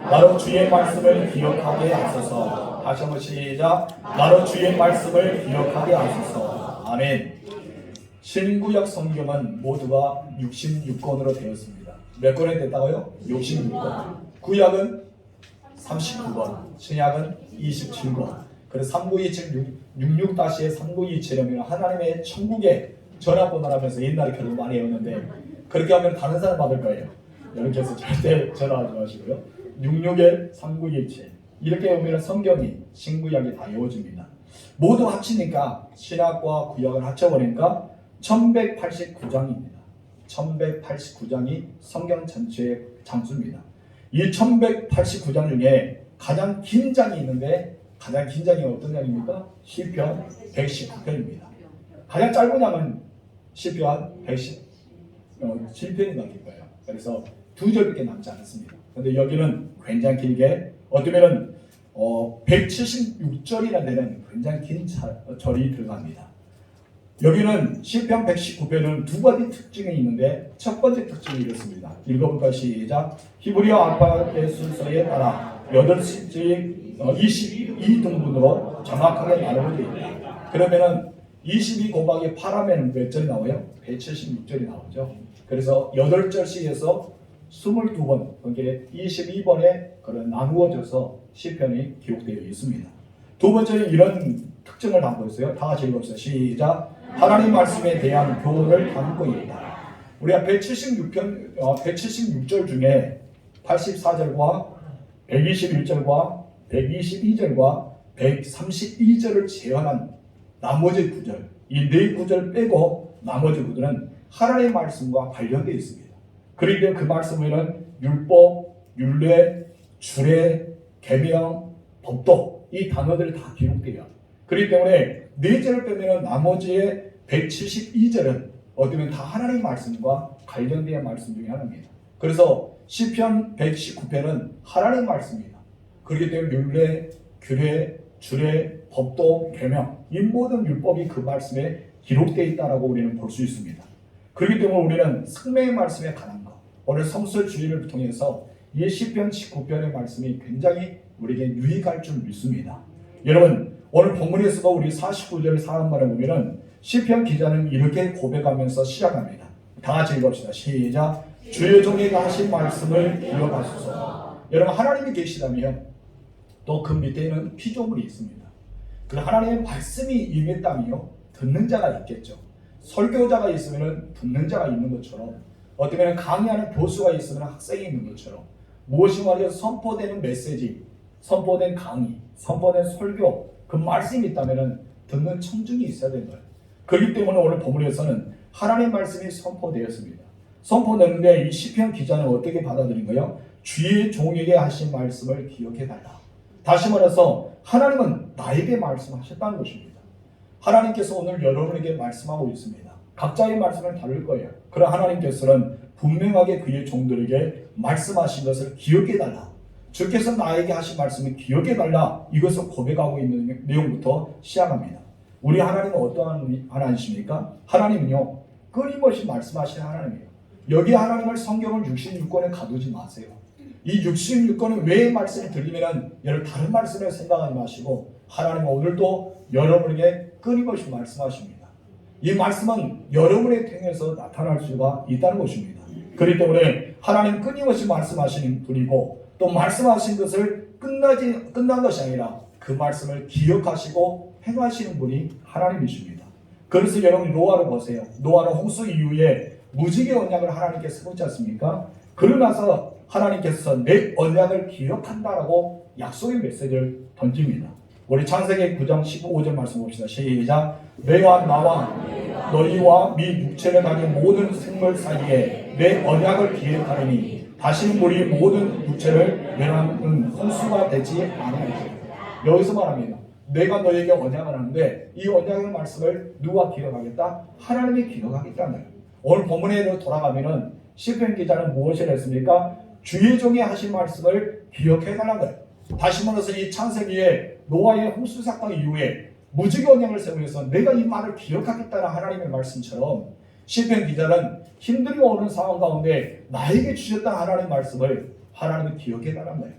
나로 주의 말씀을 기억하게 하소서. 다시 한번 시작. 나로 주의 말씀을 기억하게 하소서. 아멘. 신구약 성경은 모두가 66권으로 되었습니다. 몇 권이 됐다고요? 66권. 구약은 39권, 신약은 27권. 그래서 3927, 66-3927이면 하나님의 천국의 전화번호라면서 옛날에 결국 많이 외웠는데, 그렇게 하면 다른 사람 받을 거예요. 여러분께서 절대 전화하지 마시고요. 66에 3927 이렇게 오면 성경이 신구약이 다 외워집니다. 모두 합치니까 신약과 구약을 합쳐버리니까 1189장입니다. 1189장이 성경 전체의 장수입니다. 이 1189장 중에 가장 긴 장이 있는데, 가장 긴 장이 어떤 장입니까? 시편 119편입니다. 가장 짧은 장은 시편 117편이 남길 거예요. 그래서 두 절밖에 남지 않습니다. 그런데 여기는 굉장히 길게, 어쩌면은 176절이나 되는 굉장히 긴 절이 들어갑니다. 여기는 시편 119편은 두 가지 특징이 있는데, 첫 번째 특징이 이렇습니다. 읽어볼까? 시작. 히브리어 알파벳 순서에 따라 8시 22등분으로 정확하게 나누어져 있다. 그러면은 22 곱하기 8하면 몇 절이 나와요? 176절이 나오죠. 그래서 8절씩에서 22번, 그게 22번에 그런 나누어져서 시편이 기록되어 있습니다. 두 번째는 이런 특징을 담고 있어요. 다 같이 읽어보세요. 시작. 하나님 말씀에 대한 교훈을 담고 있다. 우리가 176절 중에 84절과 121절과 122절과 132절을 제외한 나머지 구절, 이 네 구절 빼고 나머지 구절은 하나님의 말씀과 관련되어 있습니다. 그런데 그 말씀에는 율법, 율례, 주례, 계명, 법도 이 단어들이 다 기록돼요. 그렇기 때문에 네 절을 빼면 나머지의 172절은 어쩌면 다 하나님의 말씀과 관련된 말씀 중에 하나입니다. 그래서 시편 119편은 하나님의 말씀입니다. 그렇기 때문에 율례, 규례, 주례, 법도, 계명 이 모든 율법이 그 말씀에 기록되어 있다라고 우리는 볼 수 있습니다. 그렇기 때문에 우리는 생명의 말씀에 관한 것, 오늘 성설주의를 통해서 이 시편 19편의 말씀이 굉장히 우리에게 유익할 줄 믿습니다. 여러분, 오늘 본문에서도 우리 49절 상반을 보면은 시편 기자는 이렇게 고백하면서 시작합니다. 다 같이 읽읍시다. 시작. 주의 종에게 하신 말씀을 기억하소서. 여러분, 하나님이 계시다면 또 그 밑에는 피조물이 있습니다. 그 하나님의 말씀이 임했다며 듣는 자가 있겠죠. 설교자가 있으면 듣는 자가 있는 것처럼, 어쩌면 강의하는 교수가 있으면 학생이 있는 것처럼, 무엇이 말이야 선포되는 메시지, 선포된 강의, 선포된 설교, 그 말씀이 있다면 듣는 청중이 있어야 되는 거예요. 그렇기 때문에 오늘 본문에서는 하나님의 말씀이 선포되었습니다. 선포되는데 이 시편 기자는 어떻게 받아들인 거예요? 주의 종에게 하신 말씀을 기억해달라. 다시 말해서 하나님은 나에게 말씀하셨다는 것입니다. 하나님께서 오늘 여러분에게 말씀하고 있습니다. 각자의 말씀을 다룰 거예요. 그러나 하나님께서는 분명하게 그의 종들에게 말씀하신 것을 기억해달라. 주께서 나에게 하신 말씀을 기억해달라. 이것을 고백하고 있는 내용부터 시작합니다. 우리 하나님은 어떠한 하나님이십니까? 하나님은요, 끊임없이 말씀하시는 하나님이에요. 여기 하나님을 성경을 66권에 가두지 마세요. 이 66권은 왜 말씀이 들리면 여러분 다른 말씀을 생각하지 마시고, 하나님은 오늘도 여러분에게 끊임없이 말씀하십니다. 이 말씀은 여러분의 통해서 나타날 수가 있다는 것입니다. 그렇기 때문에 하나님 끊임없이 말씀하시는 분이고, 또 말씀하신 것을 끝난 것이 아니라 그 말씀을 기억하시고 행하시는 분이 하나님이십니다. 그래서 여러분 노아를 보세요. 노아는 홍수 이후에 무지개 언약을 하나님께 세우지 않습니까? 그러나서 하나님께서 내 언약을 기억한다라고 약속의 메시지를 던집니다. 우리 창세기 9장 15절 말씀 봅시다. 시작. 내가 나와 너희와 네 육체를 가진 모든 생물 사이에 내 언약을 기억하리니 다시는 우리 모든 육체를 멸하는 홍수가 되지 않으리라. 여기서 말합니다. 내가 너에게 언약을 하는데 이 언약의 말씀을 누가 기억하겠다? 하나님이 기억하겠다는 거예요. 오늘 본문에 돌아가면은 시편 기자는 무엇을 했습니까? 주의 종이 하신 말씀을 기억해달라는 거예요. 다시 말해서 이 창세기에 노아의 홍수 사건 이후에 무지개 언약을 세우면서 내가 이 말을 기억하겠다는 하나님의 말씀처럼, 시편 기자는 힘들게 오는 상황 가운데 나에게 주셨던 하나님의 말씀을 하나님이 기억해달라는 거예요.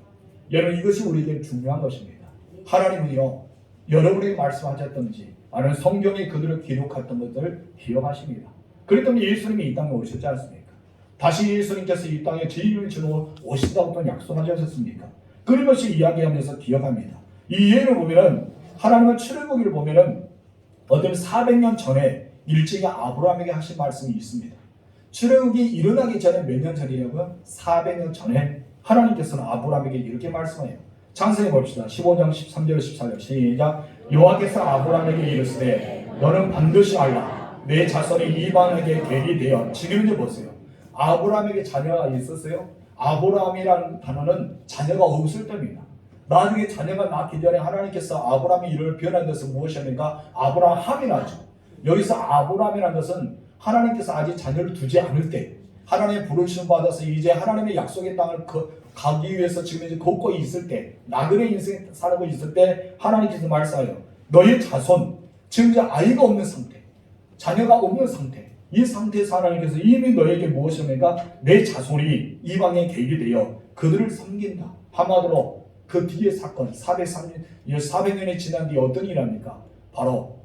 여러분 이것이 우리에게 중요한 것입니다. 하나님은요 여러분에게 말씀하셨던지 아니면 성경에 그들을 기록했던 것들을 기억하십니다. 그렇기 때문에 예수님이 이 땅에 오셨지 않습니까? 다시 예수님께서 이 땅에 죄인을 지고 오신다고 또 약속하셨습니까? 그런 것을 이야기하면서 기억합니다. 이 예를 보면은 하나님은 출애굽기를 보면은 어떤 400년 전에 일찍이 아브라함에게 하신 말씀이 있습니다. 출애굽이 일어나기 전에 몇 년 전이냐고요? 400년 전에 하나님께서는 아브라함에게 이렇게 말씀해요. 창세기 봅시다. 15장 13절 14절 시작. 여호와께서 아브라함에게 이르시되 너는 반드시 알라 내 자손이 이방에게 계리 되어. 지금 이제 보세요. 아브라함에게 자녀가 있었어요? 아브라함이라는 단어는 자녀가 없을 때입니다. 나중에 자녀가 낳기 전에 하나님께서 아브라함의 이름을 변한 것은 무엇이었는가? 아브라함이라죠. 여기서 아브라함이라는 것은 하나님께서 아직 자녀를 두지 않을 때 하나님의 부르심을 받아서 이제 하나님의 약속의 땅을 가기 위해서 지금 이제 걷고 있을 때, 나그네 인생 살고 있을 때 하나님께서 말씀하여 너의 자손, 지금 이제 아이가 없는 상태, 자녀가 없는 상태, 이 상태에서 하나님께서 이미 너에게 무엇입니까? 내 자손이 이방에 계게 되어 그들을 섬긴다. 한마디로 그 뒤의 사건 400년이 지난 뒤에 어떤 일이 합니까? 바로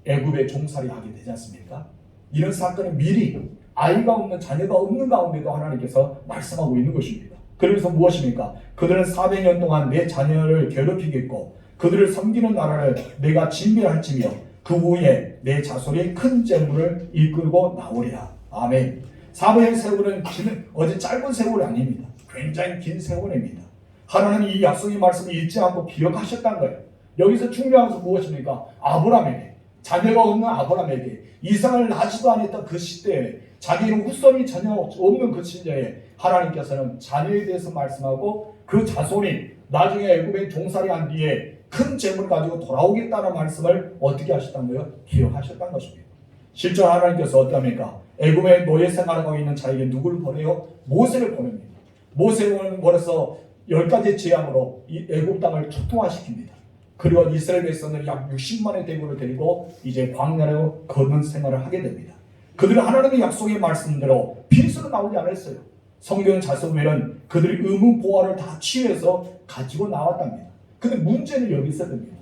애굽에 종살이 하게 되지 않습니까? 이런 사건이 미리 아이가 없는 자녀가 없는 가운데도 하나님께서 말씀하고 있는 것입니다. 그러면서 무엇입니까? 그들은 400년 동안 내 자녀를 괴롭히겠고 그들을 섬기는 나라를 내가 진멸할지며 그 후에 내 자손이 큰 재물을 이끌고 나오리라. 아멘. 400년 세월은 어제 짧은 세월이 아닙니다. 굉장히 긴 세월입니다. 하나님은 이 약속의 말씀을 잊지 않고 기억하셨다는 거예요. 여기서 중요한 것은 무엇입니까? 아브라함에게, 자녀가 없는 아브라함에게, 이상을 낳지도 않았던 그 시대에, 자기는 후손이 전혀 없는 그 시대에 하나님께서는 자녀에 대해서 말씀하고 그 자손이 나중에 애굽에 종살이 한 뒤에 큰 재물을 가지고 돌아오겠다는 말씀을 어떻게 하셨다는 거예요? 기억하셨다는 것입니다. 실제 하나님께서 어떠합니까? 애굽에 노예 생활하고 있는 자에게 누구를 보내요? 모세를 보냅니다. 모세를 보내서 10가지 재앙으로 이 애굽 땅을 초토화시킵니다. 그리고 이스라엘 백성들은 약 60만의 대군을 데리고 이제 광야로 걷는 생활을 하게 됩니다. 그들은 하나님의 약속의 말씀대로 빈수로 나오지 않았어요. 성경 자세히 보면 그들이 의문보화를 다 취해서 가지고 나왔답니다. 근데 문제는 여기 있었답니다.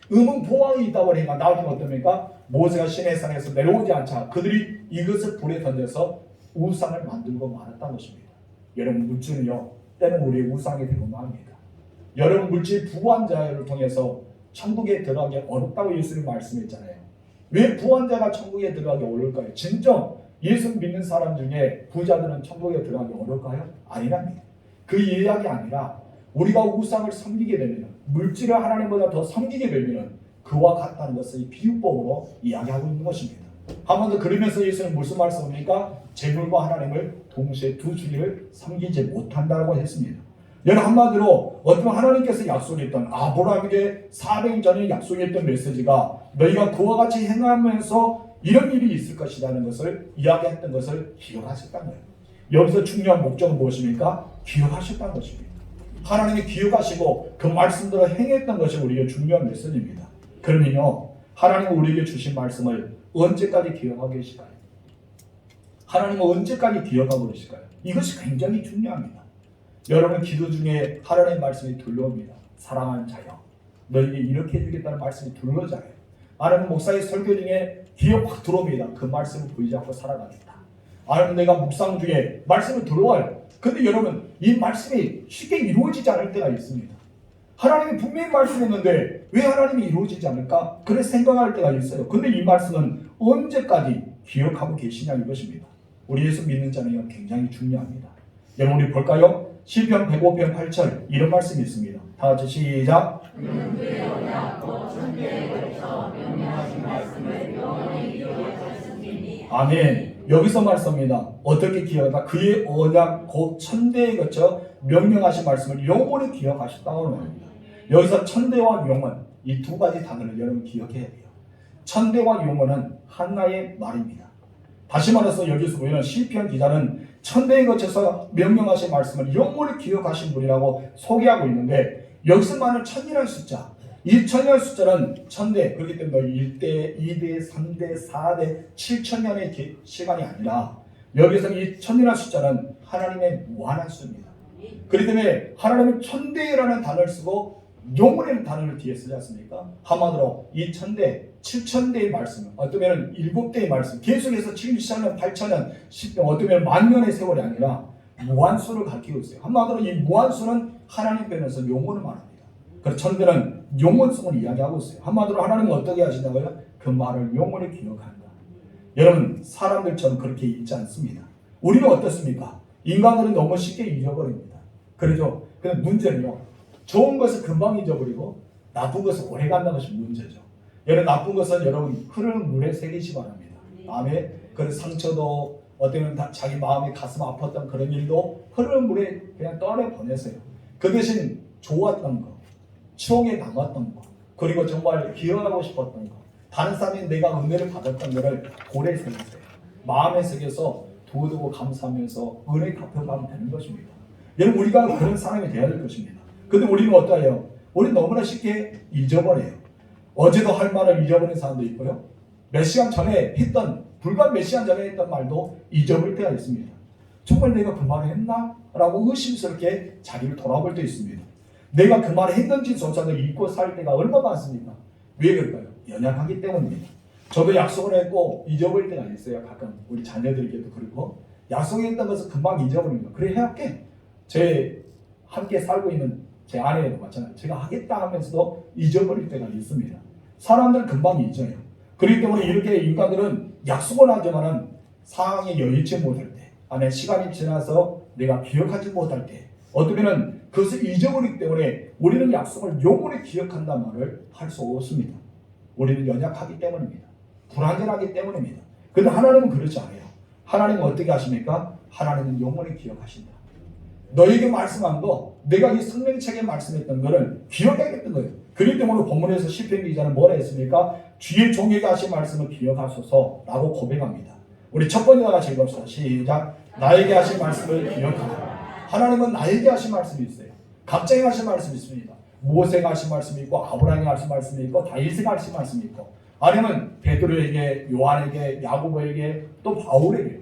의문보화가 있다 보니까 나중에 어떻습니까? 모세가 시내산에서 내려오지 않자 그들이 이것을 불에 던져서 우상을 만들고 말았다는 것입니다. 여러분 물질은요 때는 우리의 우상이 되고 맙니다. 여러분 물질 부한 자를 통해서 천국에 들어가기 어렵다고 예수님 말씀했잖아요. 왜 부한 자가 천국에 들어가기 어려울까요? 진정 예수 믿는 사람 중에 부자들은 천국에 들어가기 어려울까요? 아니랍니다. 그 이야기 아니라 우리가 우상을 섬기게 되면 물질을 하나님보다 더 섬기게 되면 그와 같다는 것을 비유법으로 이야기하고 있는 것입니다. 한 번 더 그러면서 예수는 무슨 말씀입니까? 재물과 하나님을 동시에 두 주기를 섬기지 못한다고 했습니다. 여러분 한마디로 어떤 하나님께서 약속했던 아브라함에게 400년 전에 약속했던 메시지가 너희가 그와 같이 행하면서 이런 일이 있을 것이라는 것을 이야기했던 것을 기억하셨다는 거예요. 여기서 중요한 목적은 무엇입니까? 기억하셨다는 것입니다. 하나님이 기억하시고 그 말씀대로 행했던 것이 우리에게 중요한 메시지입니다. 그러면요 하나님은 우리에게 주신 말씀을 언제까지 기억하고 계실까요? 하나님은 언제까지 기억하고 계실까요? 이것이 굉장히 중요합니다. 여러분 기도 중에 하나님의 말씀이 들려옵니다. 사랑하는 자여 너에게 이렇게 해주겠다는 말씀이 들려오잖아요. 아니면 목사의 설교 중에 귀에 확 들어옵니다. 그 말씀을 보이지 않고 살아가겠다. 아니면 내가 묵상 중에 말씀이 들어와요. 근데 여러분 이 말씀이 쉽게 이루어지지 않을 때가 있습니다. 하나님이 분명히 말씀했는데 왜 하나님이 이루어지지 않을까? 그래 생각할 때가 있어요. 근데 이 말씀은 언제까지 기억하고 계시냐 이것입니다. 우리 예수 믿는 자는 굉장히 중요합니다. 여러분 우리 볼까요? 시편 105편 8절 이런 말씀이 있습니다. 다 같이 시작. 아멘. 여기서 말씀입니다. 어떻게 기억하다? 그의 언약 곧 천대에 거쳐 명령하신 말씀을 영원히 기억하셨다고 합니다. 여기서 천대와 영원 이 두 가지 단어를 여러분 기억해야 돼요. 천대와 영원은 하나의 말입니다. 다시 말해서 여기서 보면 시편 기자는 천대에 거쳐서 명령하신 말씀을 영원히 기억하신 분이라고 소개하고 있는데 여기서 말하는 천이라는 숫자, 이 천이라는 숫자는 천대, 그렇기 때문에 1대, 2대, 3대, 4대, 7천년의 시간이 아니라 여기서 이 천이라는 숫자는 하나님의 무한한 수입니다. 그렇기 때문에 하나님은 천대라는 단어를 쓰고 영원이라는 단어를 뒤에 쓰지 않습니까? 한마디로 이 천대, 7천대의 말씀, 어쩌면 7대의 말씀, 계속해서 7,000년, 8,000년, 10년, 어쩌면 만년의 세월이 아니라 무한수를 가리키고 있어요. 한마디로 이 무한수는 하나님 편에서 영혼을 말합니다. 그래서 천대는 영원성을 이야기하고 있어요. 한마디로 하나님은 어떻게 하시냐고요? 그 말을 영원히 기억한다. 여러분, 사람들처럼 그렇게 있지 않습니다. 우리는 어떻습니까? 인간들은 너무 쉽게 잊어버립니다. 그렇죠? 근데 문제는요, 좋은 것을 금방 잊어버리고 나쁜 것을 오래 간다는 것이 문제죠. 여러분, 나쁜 것은 여러분 흐르는 물에 새기시 바랍니다. 마음에 그런 상처도 어쩌면 자기 마음이 가슴 아팠던 그런 일도 흐르는 물에 그냥 떠내보내세요. 그 대신 좋았던 거, 추억에 남았던 거, 그리고 정말 기억하고 싶었던 거, 다른 사람이 내가 은혜를 받았던 것을 고래 새기세요. 마음에 새겨서 두고두고 감사하면서 은혜 갚아가면 되는 것입니다. 여러분, 우리가 그런 사람이 되어야 될 것입니다. 근데 우리는 어떠해요? 우리는 너무나 쉽게 잊어버려요. 어제도 할 말을 잊어버린 사람도 있고요. 몇 시간 전에 했던, 불과 몇 시간 전에 했던 말도 잊어버릴 때가 있습니다. 정말 내가 그 말을 했나? 라고 의심스럽게 자기를 돌아볼 때 있습니다. 내가 그 말을 했는지조차도 잊고 살 때가 얼마나 많습니까? 왜 그럴까요? 연약하기 때문입니다. 저도 약속을 했고 잊어버릴 때가 있어요. 가끔 우리 자녀들에게도 그렇고 약속했던 것을 금방 잊어버립니다. 그래 해할게. 제 함께 살고 있는 제 아내도 마찬가지로 제가 하겠다 하면서도 잊어버릴 때가 있습니다. 사람들은 금방 잊어요. 그렇기 때문에 이렇게 인간들은 약속을 하지만은 상황이 여의치 못할 때, 안에 시간이 지나서 내가 기억하지 못할 때, 어쩌면은 그것을 잊어버리기 때문에 우리는 약속을 영원히 기억한다는 말을 할 수 없습니다. 우리는 연약하기 때문입니다. 불완전하기 때문입니다. 그런데 하나님은 그렇지 않아요. 하나님은 어떻게 하십니까? 하나님은 영원히 기억하신다. 너에게 말씀한 거, 내가 이 생명책에 말씀했던 거를 기억하겠던 거예요. 그렇기 때문에 본문에서 시편 기자는 뭐라 했습니까? 주의 종에게 하신 말씀을 기억하소서라고 고백합니다. 우리 첫 번째 다 같이 읽읍시다. 시작. 나에게 하신 말씀을 기억하라. 하나님은 나에게 하신 말씀이 있어요. 각자에게 하신 말씀이 있습니다. 모세가 하신 말씀이 있고, 아브라함이 하신 말씀이 있고, 다윗이 하신 말씀이 있고, 아니면 베드로에게, 요한에게, 야고보에게, 또 바울에게,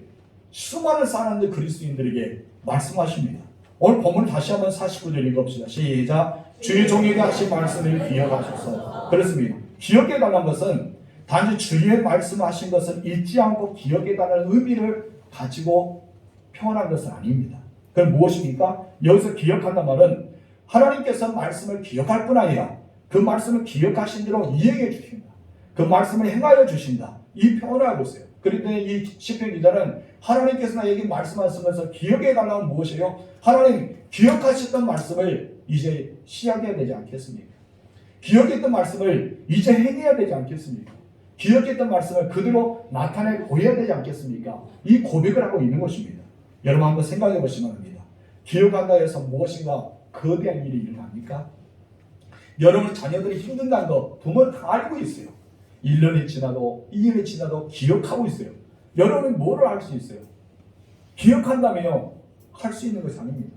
수많은 사람들 그리스도인들에게 말씀하십니다. 오늘 본문을 다시 한번 49절 읽읍시다. 시작. 주의 종에게 하신 말씀을 기억하소서. 그렇습니다. 기억해달라는 것은 단지 주의 말씀하신 것을 잊지 않고 기억해달라는 의미를 가지고 표현한 것은 아닙니다. 그럼 무엇입니까? 여기서 기억한다는 말은 하나님께서 말씀을 기억할 뿐 아니라 그 말씀을 기억하신 대로 이행해 주신다. 그 말씀을 행하여 주신다. 이 표현을 하고 있어요. 그런데 이 시편 기자는 하나님께서 나에게 말씀하시면서 기억해 달라는 무엇이에요? 하나님 기억하셨던 말씀을 이제 시작해야 되지 않겠습니까? 기억했던 말씀을 이제 행해야 되지 않겠습니까? 기억했던 말씀을 그대로 나타내 보여야 되지 않겠습니까? 이 고백을 하고 있는 것입니다. 여러분 한번 생각해 보시면 합니다. 기억한다 해서 무엇인가 거대한 일이 일어납니까? 여러분 자녀들이 힘든다는 거 부모는 다 알고 있어요. 1년이 지나도 2년이 지나도 기억하고 있어요. 여러분은 뭐를 할 수 있어요? 기억한다면요 할 수 있는 것이 아닙니다.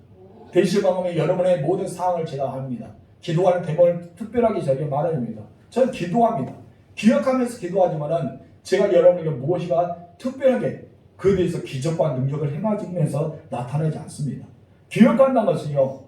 대시방음에 여러분의 모든 사항을 제가 합니다. 기도하는 대목을 특별하게 저에게 말해줍니다. 저는 기도합니다. 기억하면서 기도하지만은 제가 여러분에게 무엇이가 특별하게 그에 대해서 기적과 능력을 행하면서 나타나지 않습니다. 기억한다는 것은요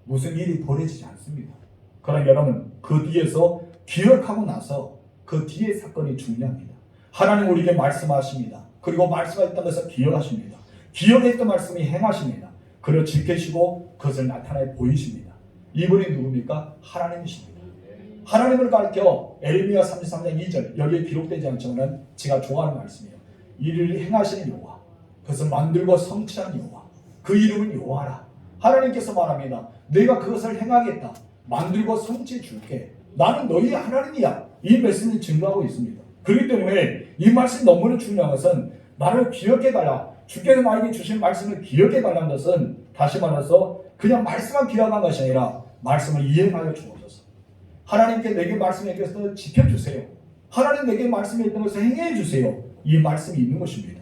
무슨 일이 벌어지지 않습니다. 그러나 여러분 그 뒤에서 기억하고 나서 그 뒤의 사건이 중요합니다. 하나님 우리에게 말씀하십니다. 그리고 말씀하셨던 것을 기억하십니다. 기억했던 말씀이 행하십니다. 그를 지키시고 그것을 나타내 보이십니다. 이분이 누굽니까? 하나님이십니다. 하나님을 가르쳐 에레미야 33장 2절 여기에 기록되지 않지만 제가 좋아하는 말씀이에요. 이를 행하시는 여호와, 그것을 만들고 성취하는 여호와, 그 이름은 여호와라. 하나님께서 말합니다. 내가 그것을 행하겠다. 만들고 성취해 줄게. 나는 너희의 하나님이야. 이 말씀을 증거하고 있습니다. 그렇기 때문에 이 말씀이 너무나 중요한 것은 나를 기억해달라. 주께서 나에게 주신 말씀을 기억해달라는 것은 다시 말해서 그냥 말씀만 기억한 것이 아니라 말씀을 이행하여 주옵소서. 하나님께 내게 말씀해서 지켜주세요. 하나님 내게 말씀했던 것을 행해 주세요. 이 말씀이 있는 것입니다.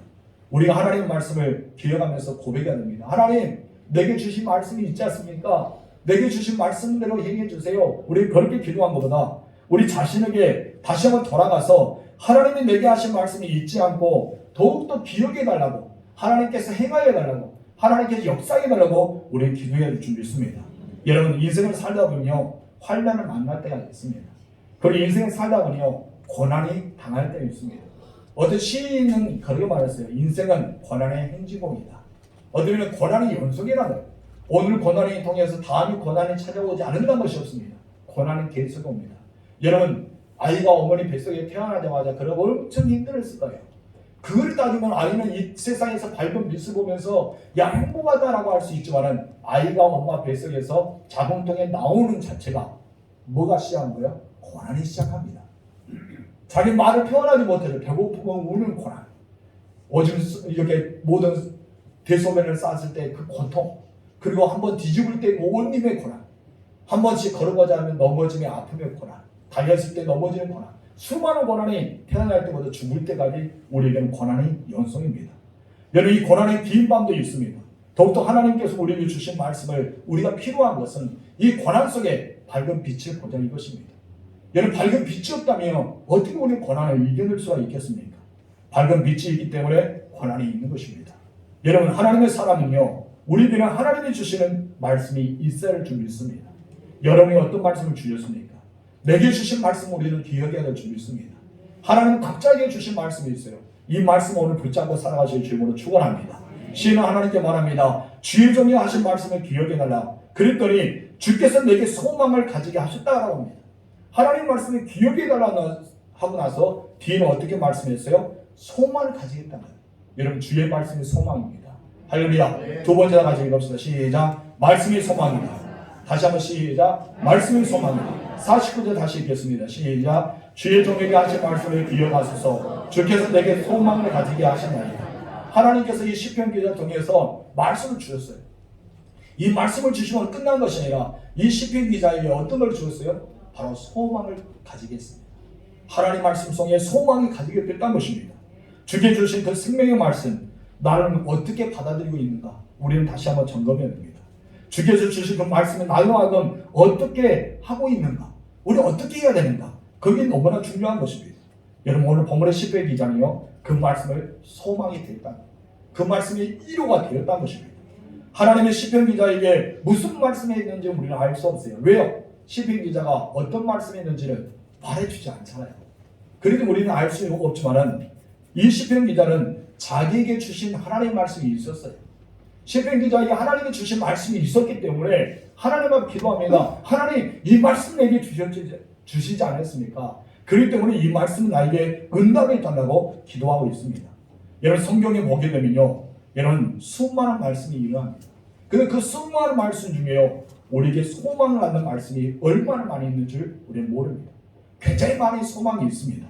우리가 하나님의 말씀을 기억하면서 고백해야 됩니다. 하나님 내게 주신 말씀이 있지 않습니까? 내게 주신 말씀대로 행해 주세요. 우리 그렇게 기도한 것보다 우리 자신에게 다시 한번 돌아가서 하나님이 내게 하신 말씀이 잊지 않고 더욱더 기억해 달라고, 하나님께서 행하여 달라고, 하나님께서 역사해달라고 우리 기도해야 될 줄 믿습니다. 여러분 인생을 살다 보면요 환난을 만날 때가 있습니다. 그리고 인생을 살다 보면요 고난이 당할 때가 있습니다. 어떤 시인은 그렇게 말했어요. 인생은 고난의 행진곡이다. 어떤 고난이 연속이라는 거예요. 오늘 고난이 통해서 다음이 고난이 찾아오지 않는다는 것이 없습니다. 고난은 계속 옵니다. 여러분 아이가 어머니 뱃속에 태어나자마자 그런 엄청 힘들었을 거예요. 그걸 따지면 아이는 이 세상에서 밝은 빛을 보면서 야 행복하다라고 할 수 있지만 아이가 엄마 뱃속에서 자궁통에 나오는 자체가 뭐가 시작한 거예요? 고난이 시작합니다. 자기 말을 표현하지 못해서 배고프면 우는 고난, 오줌 이렇게 모든 대소변을 쌌을 때 그 고통, 그리고 한번 뒤집을 때 온님의 고난, 한 번씩 걸어가자 하면 넘어짐의 아픔의 고난, 달렸을 때 넘어지는 고난, 수많은 고난이 태어날 때부터 죽을 때까지 우리에게는 고난이 연속입니다. 여러분 이 고난의 긴 밤도 있습니다. 더욱더 하나님께서 우리에게 주신 말씀을 우리가 필요한 것은 이 고난 속에 밝은 빛을 보자 이것입니다. 여러분 밝은 빛이 없다면 어떻게 우리 고난을 이겨낼 수가 있겠습니까? 밝은 빛이 있기 때문에 고난이 있는 것입니다. 여러분 하나님의 사람은요 우리들은 하나님이 주시는 말씀이 있어야 할 줄 믿습니다. 여러분이 어떤 말씀을 주셨습니까? 내게 주신 말씀 우리는 기억해야 될 줄 믿습니다. 하나님은 각자에게 주신 말씀이 있어요. 이 말씀을 오늘 붙잡고 살아가실 줄로 축원합니다. 시인은 하나님께 말합니다. 주의 종이 하신 말씀을 기억해달라. 그랬더니 주께서 내게 소망을 가지게 하셨다고 합니다. 하나님 말씀을 기억해달라 하고 나서 뒤에는 어떻게 말씀했어요? 소망을 가지겠다는 거예요. 여러분 주의 말씀이 소망입니다. 할렐루야. 두 번째 가지고 읽읍시다. 시작. 말씀이 소망이다. 다시 한번 시작. 말씀이 소망이다. 49절 다시 읽겠습니다. 시작. 주의 종에게 하신 말씀을 기억하소서. 주께서 내게 소망을 가지게 하시나이다. 하나님께서 이 시편 기자를 통해서 말씀을 주셨어요. 이 말씀을 주시면 끝난 것이 아니라 이 시편 기자에게 어떤 걸 주었어요? 바로 소망을 가지게 했습니다. 하나님 말씀 속에 소망이 가지게 됐다는 것입니다. 주께 주신 그 생명의 말씀 나는 어떻게 받아들이고 있는가? 우리는 다시 한번 점검해야 됩니다. 주께서 주신 그 말씀을 나로 하여금 어떻게 하고 있는가? 우리 어떻게 해야 되는가? 그게 너무나 중요한 것입니다. 여러분 오늘 본문의 시편 기자는요 그 말씀을 소망이 되었다. 그 말씀이 이루가 되었다는 것입니다. 하나님의 시편 기자에게 무슨 말씀이 있는지 우리는 알 수 없어요. 왜요? 시편 기자가 어떤 말씀이 있는지를 말해주지 않잖아요. 그래도 우리는 알 수 없지만은 이 시편 기자는 자기에게 주신 하나님의 말씀이 있었어요. 시편 기자에게 하나님이 주신 말씀이 있었기 때문에 하나님 앞에 기도합니다. 하나님 이 말씀 내게 주시지 않았습니까? 그렇기 때문에 이 말씀은 나에게 응답해 달라고 기도하고 있습니다. 여러분 성경에 보게 되면요 여러분 수많은 말씀이 일어납니다. 근데 그 수많은 말씀 중에요 우리에게 소망을 하는 말씀이 얼마나 많이 있는 줄 우리는 모릅니다. 굉장히 많은 소망이 있습니다.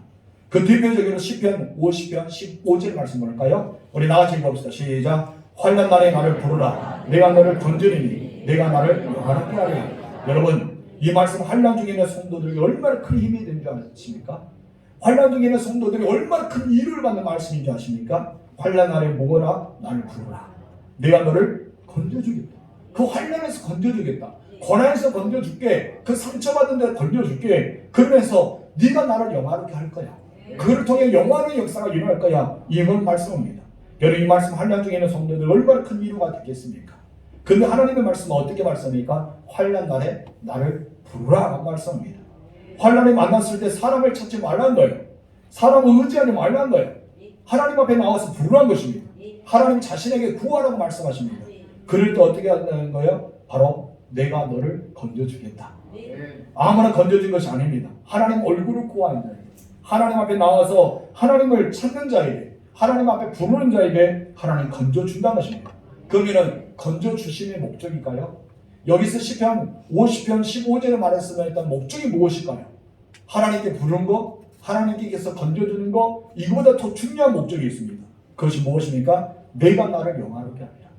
그 대표적으로 시편 50편 15절 말씀 볼까요? 우리 나같이 읽어봅시다. 시작. 환난 날에 나를 부르라. 내가 너를 건지리니 내가 나를 영화롭게 하리라. 여러분 이 말씀 환난 중에 있는 성도들이 얼마나 큰 힘이 되는 줄 아십니까? 환난 중에 있는 성도들이 얼마나 큰 일을 받는 말씀인 줄 아십니까? 환난 날에 모으라 나를 부르라. 내가 너를 건져주겠다. 그 환난에서 건져주겠다. 고난에서 건져줄게. 그 상처받은 데 건져줄게. 그러면서 네가 나를 영화롭게 할 거야. 그를 통해 영화의 역사가 일어날 거야. 이건 말씀입니다. 여러분 이 말씀 환난 중에 있는 성도들 얼마나 큰 위로가 되겠습니까? 근데 하나님의 말씀은 어떻게 말씀합니까? 환난 날에 나를 부르라 말씀입니다. 환난에 만났을 때 사람을 찾지 말라는 거예요. 사람을 의지하지 말라는 거예요. 하나님 앞에 나와서 부르라는 것입니다. 하나님 자신에게 구하라고 말씀하십니다. 그럴 때 어떻게 한다는 거예요? 바로 내가 너를 건져주겠다. 아무나 건져준 것이 아닙니다. 하나님 얼굴을 구하는 자에게, 하나님 앞에 나와서 하나님을 찾는 자에게, 하나님 앞에 부르는 자에게 하나님 건져준다는 것입니다. 그러면 건져주심의 목적일까요? 여기서 시편 50편 15절에 말했으면 일단 목적이 무엇일까요? 하나님께 부르는 거, 하나님께서 건져주는 거, 이거보다 더 중요한 목적이 있습니다. 그것이 무엇입니까? 내가 나를 영화롭게 하리라.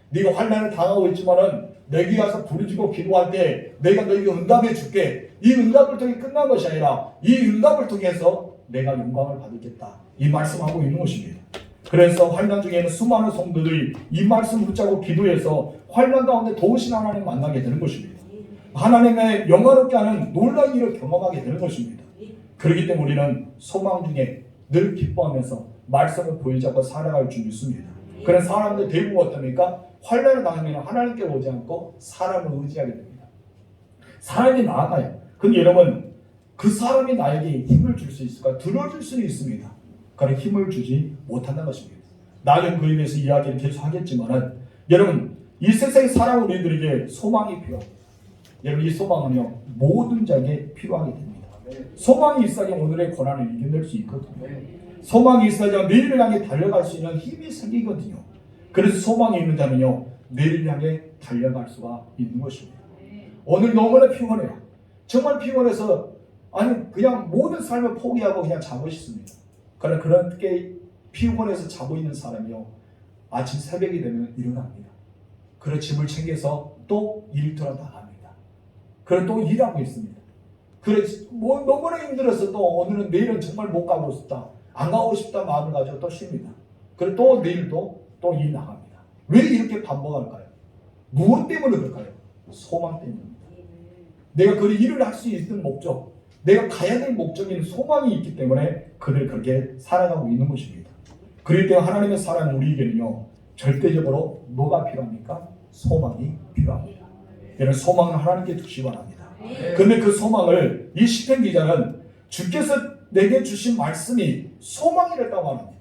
네가 환난을 당하고 있지만은 내게 와서 부르짖고 기도할 때 내가 너에게 응답해 줄게. 이 응답을 통해 끝난 것이 아니라 이 응답을 통해서 내가 영광을 받겠다. 이 말씀하고 있는 것입니다. 그래서 환난 중에는 수많은 성도들이 이 말씀 붙잡고 기도해서 환난 가운데 도우신 하나님 만나게 되는 것입니다. 하나님의 영화롭게 하는 놀라운 일을 경험하게 되는 것입니다. 그렇기 때문에 우리는 소망 중에 늘 기뻐하면서 말씀을 보여잡고 살아갈 줄 믿습니다. 그런 사람들 대부분 어떻습니까? 환난을 당하면 하나님께 오지 않고 사람을 의지하게 됩니다. 사람이 나아가요. 근데 여러분, 그 사람이 나에게 힘을 줄 수 있을까? 들어줄 수는 있습니다. 그러나 힘을 주지 못한다는 것입니다. 나중에 그에 대해서 이야기를 계속 하겠지만은, 여러분, 이 세상에 살아온 우리들에게 소망이 필요합니다. 여러분, 이 소망은요, 모든 자에게 필요하게 됩니다. 소망이 있어야 오늘의 고난을 이겨낼 수 있거든요. 소망이 있어야 내일을 향해 달려갈 수 있는 힘이 생기거든요. 그래서 소망이 있는 자는요, 내일을 향해 달려갈 수가 있는 것입니다. 오늘 너무나 피곤해요. 정말 피곤해서 아니 그냥 모든 삶을 포기하고 그냥 자고 싶습니다. 그러나 그렇게 피곤해서 자고 있는 사람이요, 아침 새벽이 되면 일어납니다. 그래 집을 챙겨서 또 일터로 나갑니다. 그래 또 일하고 있습니다. 그래 뭐 너무나 힘들어서 또 오늘은 내일은 정말 못 가고 싶다, 안 가고 싶다 마음을 가지고 또 쉽니다. 그래 또 내일도 또 일 나갑니다. 왜 이렇게 반복할까요? 무엇 때문에 그럴까요? 소망 때문입니다. 내가 그 일을 할 수 있는 목적, 내가 가야 될 목적인 소망이 있기 때문에 그들 그렇게 살아가고 있는 것입니다. 그럴 때 하나님의 사랑 우리에게는요, 절대적으로 뭐가 필요합니까? 소망이 필요합니다. 이런 소망을 하나님께 주시기 바랍니다. 그런데 그 소망을 이 시편 기자는 주께서 내게 주신 말씀이 소망이랬다고 합니다.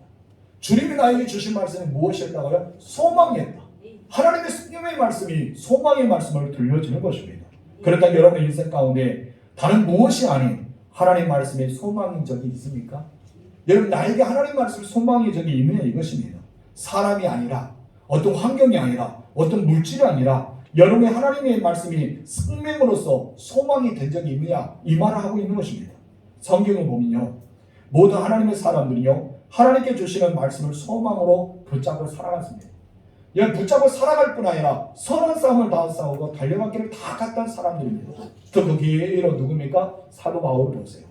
주님이 나에게 주신 말씀이 무엇이었다고요? 소망이었다. 하나님의 성경의 말씀이 소망의 말씀을 들려주는 것입니다. 그렇다면 여러분의 인생 가운데 다른 무엇이 아닌 하나님의 말씀에 소망인 적이 있습니까? 여러분, 나에게 하나님의 말씀 소망인 적이 있느냐 이것입니다. 사람이 아니라, 어떤 환경이 아니라, 어떤 물질이 아니라 여러분의 하나님의 말씀이 생명으로서 소망이 된 적이 있느냐 이 말을 하고 있는 것입니다. 성경을 보면요, 모든 하나님의 사람들이요, 하나님께 주시는 말씀을 소망으로 붙잡고 살아갔습니다. 그냥 붙잡고 살아갈 뿐 아니라 선한 싸움을 다 싸우고 달려간 길을 다 갔던 사람들입니다. 그 기회로 누굽니까? 사도 바울을 보세요.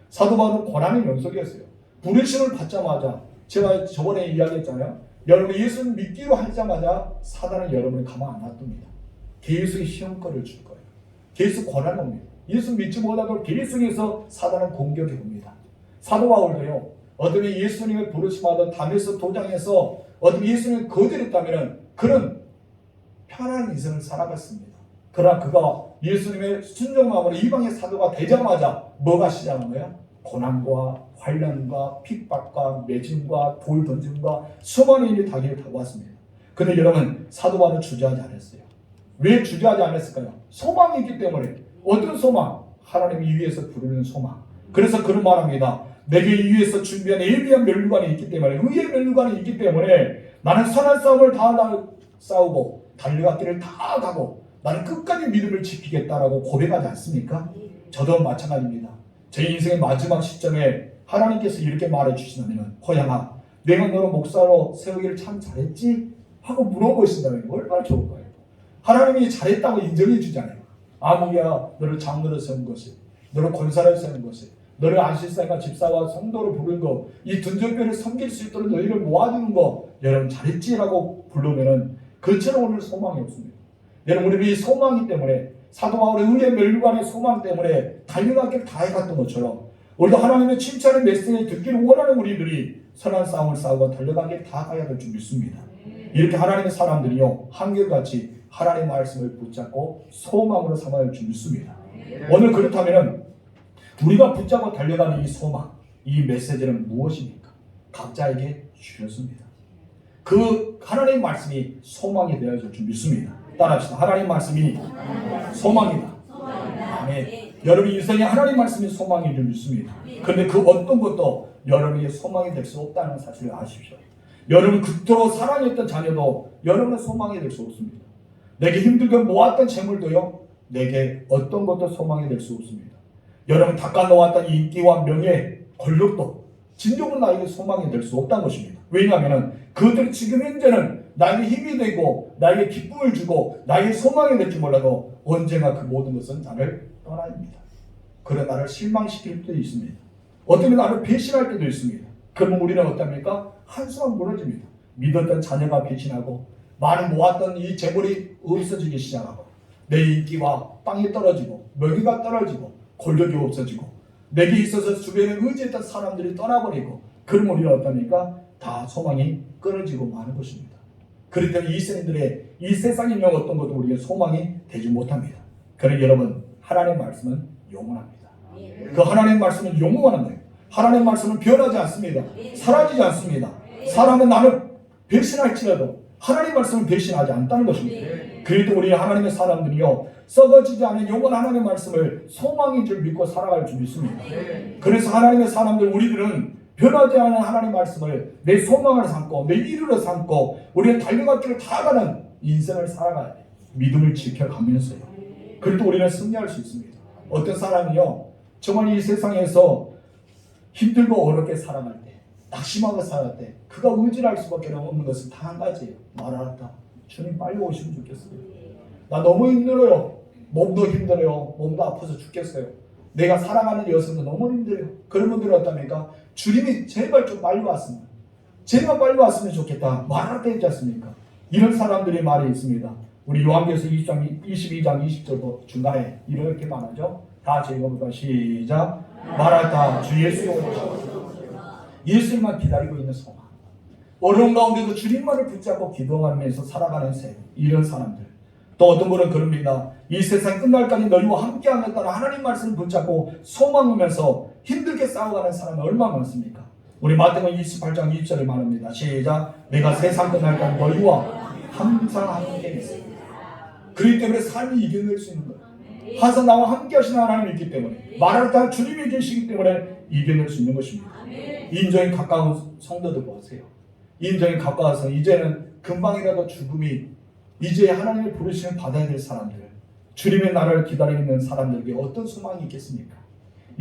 사도 바울은 고난의 연속이었어요. 부르심을 받자마자, 제가 저번에 이야기했잖아요. 여러분 예수를 믿기로 하자마자 사단은 여러분을 가만 안 놔둡니다. 계속 시험거리를 줄 거예요. 계속 고난을 옵니다. 예수 믿지 못하도록 계속해서 사단은 공격해 옵니다. 사도 바울도요, 어떤 예수님을 부르심하던 다메섹 도장에서 어떤 예수님을 거절했다면 그는 편한 인생을 살아갔습니다. 그러나 그가 예수님의 순종마음으로 이방의 사도가 되자마자 뭐가 시작한 거예요? 고난과 환난과 핍박과 매짐과 돌 던짐과 수많은 일이 자기를 다가왔습니다. 그런데 여러분, 사도 바울은 주저하지 않았어요. 왜 주저하지 않았을까요? 소망이 있기 때문에. 어떤 소망? 하나님이 위에서 부르는 소망. 그래서 그런 말합니다. 내게 이 위에서 준비한 예비한 면류관이 있기 때문에, 의의 면류관이 있기 때문에 나는 선한 싸움을 다 싸우고 달려갔기를 다 가고 나는 끝까지 믿음을 지키겠다라고 고백하지 않습니까? 저도 마찬가지입니다. 제 인생의 마지막 시점에 하나님께서 이렇게 말해 주시다면, 호양아, 내가 너를 목사로 세우기를 참 잘했지? 하고 물어보신다면 얼마나 좋을까요? 하나님이 잘했다고 인정해 주잖아요. 아무야 너를 장로로 세운 것이, 너를 권사로 세운 것이, 너를 안실사가 집사와 성도로 부른 거, 이 둔전교를 섬길 수 있도록 너희를 모아주는 거, 여러분 잘했지라고 부르면은 그처럼 오늘 소망이 없습니다. 여러분, 우리 이 소망이 때문에, 사도 바울의 의의 면류관의 소망 때문에 달려가길 다 해갔던 것처럼 우리도 하나님의 칭찬의 메시지를 듣기를 원하는 우리들이 선한 싸움을 싸우고 달려가길 다 가야 될 줄 믿습니다. 이렇게 하나님의 사람들이요, 한결같이 하나님의 말씀을 붙잡고 소망으로 삼아야 할 줄 믿습니다. 오늘 그렇다면 우리가 붙잡고 달려가는 이 소망, 이 메시지는 무엇입니까? 각자에게 주셨습니다. 그 하나님의 말씀이 소망이 되어줄 줄 믿습니다. 따라합시다. 하나님의 말씀이 소망이다. 아멘. 여러분 인생에 하나님의 말씀이 소망인 줄 믿습니다. 그런데 그 어떤 것도 여러분의 소망이 될 수 없다는 사실을 아십시오. 여러분 그토록 사랑했던 자녀도 여러분의 소망이 될 수 없습니다. 내게 힘들게 모았던 재물도요, 내게 어떤 것도 소망이 될 수 없습니다. 여러분 닦아놓았던 인기와 명예, 권력도 진정으로 나에게 소망이 될 수 없다는 것입니다. 왜냐하면 그들이 지금 현재는 나에게 힘이 되고 나에게 기쁨을 주고 나에게 소망이 될지 몰라도 언젠가 그 모든 것은 나를 떠나입니다. 그래 나를 실망시킬 때도 있습니다. 어쩌면 나를 배신할 때도 있습니다. 그러면 우리는 어떻습니까? 한순간 무너집니다. 믿었던 자녀가 배신하고 많이 모았던 이 재물이 없어지기 시작하고 내 인기와 땅이 떨어지고 명예가 떨어지고 권력이 없어지고 내게 있어서 주변에 의지했던 사람들이 떠나버리고, 그러면 우리는 어떻습니까? 다 소망이 끊어지고 마는 것입니다. 그럴 때 이스라엘들의 이 세상에 있는 어떤 것도 우리의 소망이 되지 못합니다. 그러나 여러분, 하나님의 말씀은 영원합니다. 그 하나님의 말씀은 영원한 거예요. 하나님의 말씀은 변하지 않습니다. 사라지지 않습니다. 사람은 나를 배신할지라도 하나님의 말씀은 배신하지 않다는 것입니다. 그래도 우리 하나님의 사람들이요, 썩어지지 않은 영원한 하나님의 말씀을 소망인 줄 믿고 살아갈 줄 믿습니다. 그래서 하나님의 사람들, 우리들은 변하지 않은 하나님의 말씀을 내 소망을 삼고 내 이루로 삼고 우리의 달려갈 길을 다 가는 인생을 살아가야 돼요. 믿음을 지켜가면서요. 그래도 우리는 승리할 수 있습니다. 어떤 사람이요, 정말 이 세상에서 힘들고 어렵게 살아갈 때, 낙심하고 살아갈 때 그가 의지할 수밖에 없는 것은 다 한 가지예요. 말하다. 주님 빨리 오시면 좋겠어요. 나 너무 힘들어요. 몸도 힘들어요. 몸도 아파서 죽겠어요. 내가 살아가는 여성도 너무 힘들어요. 그런 분들은 어떻습니까? 주님이 제발 좀 빨리 왔으면, 제발 빨리 왔으면 좋겠다. 말할 때 있지 않습니까? 이런 사람들의 말이 있습니다. 우리 요한계시서 22장 20절 중간에 이렇게 말하죠. 다 같이 읽어볼까요? 시작. 말하다 주 예수의 오셔서 예수님만 기다리고 있는 소망. 어려운 가운데도 주님만을 붙잡고 기도하면서 살아가는 새, 이런 사람들. 또 어떤 분은 그럽니다. 이 세상 끝날까지 너희와 함께 하겠다는 하나님 말씀을 붙잡고 소망하면서 힘들게 싸워가는 사람은 얼마나 많습니까? 우리 마태복음 28장 20절에 말합니다. 시작. 내가 세상 끝날까지 너희와 항상 함께 있습니다. 그렇기 때문에 삶이 이겨낼 수 있는 거예요. 항상 나와 함께 하시는 하나님이 있기 때문에, 말할 때 주님이 계시기 때문에 이겨낼 수 있는 것입니다. 인정에 가까운 성도들 보세요. 인정에 가까워서 이제는 금방이라도 죽음이, 이제 하나님의 부르심을 받아야 될 사람들, 주님의 나라를 기다리고 있는 사람들에게 어떤 소망이 있겠습니까?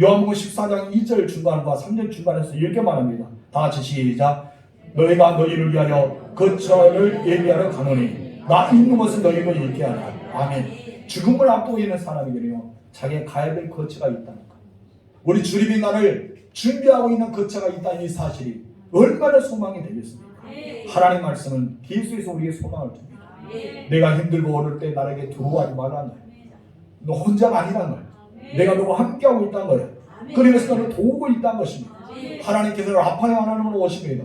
요한복음 14장 2절 중간과 3절 중간에서 이렇게 말합니다. 다 같이 시작. 너희가 너희를 위하여 거처를 예비하러 가노니 나 있는 것은 너희도 있게 하라. 아멘. 죽음을 앞두고 있는 사람이거든요. 자기가 가야 될 거처가 있다는 것. 우리 주님의 나를 준비하고 있는 거처가 있다는 이 사실이 얼마나 소망이 되겠습니까? 하나님 말씀은 예수에서 우리에게 소망을 줍니다. 내가 힘들고 어릴 때 나에게 두려워하지 말라는 거예요. 너 혼자가 아니라는 거예요. 내가 너와 함께하고 있다는 거예요. 그러면서 너를 도우고 있다는 것입니다. 하나님께서 너를 아파요 하나님으로 오십니다.